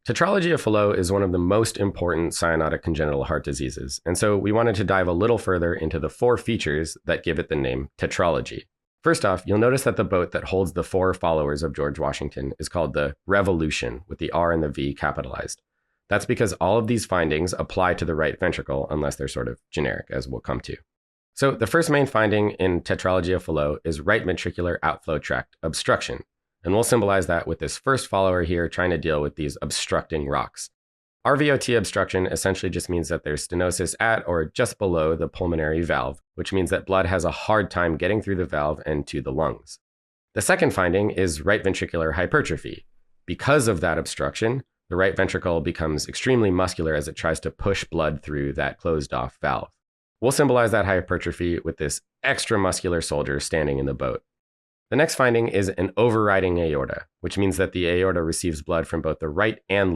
Tetralogy of Fallot is one of the most important cyanotic congenital heart diseases, and so we wanted to dive a little further into the 4 features that give it the name tetralogy. First off, you'll notice that the boat that holds the 4 followers of George Washington is called the Revolution, with the R and the V capitalized. That's because all of these findings apply to the right ventricle, unless they're sort of generic, as we'll come to. So the first main finding in Tetralogy of Fallot is right ventricular outflow tract obstruction. And we'll symbolize that with this first follower here trying to deal with these obstructing rocks. RVOT obstruction essentially just means that there's stenosis at or just below the pulmonary valve, which means that blood has a hard time getting through the valve and to the lungs. The second finding is right ventricular hypertrophy. Because of that obstruction, the right ventricle becomes extremely muscular as it tries to push blood through that closed-off valve. We'll symbolize that hypertrophy with this extra muscular soldier standing in the boat. The next finding is an overriding aorta, which means that the aorta receives blood from both the right and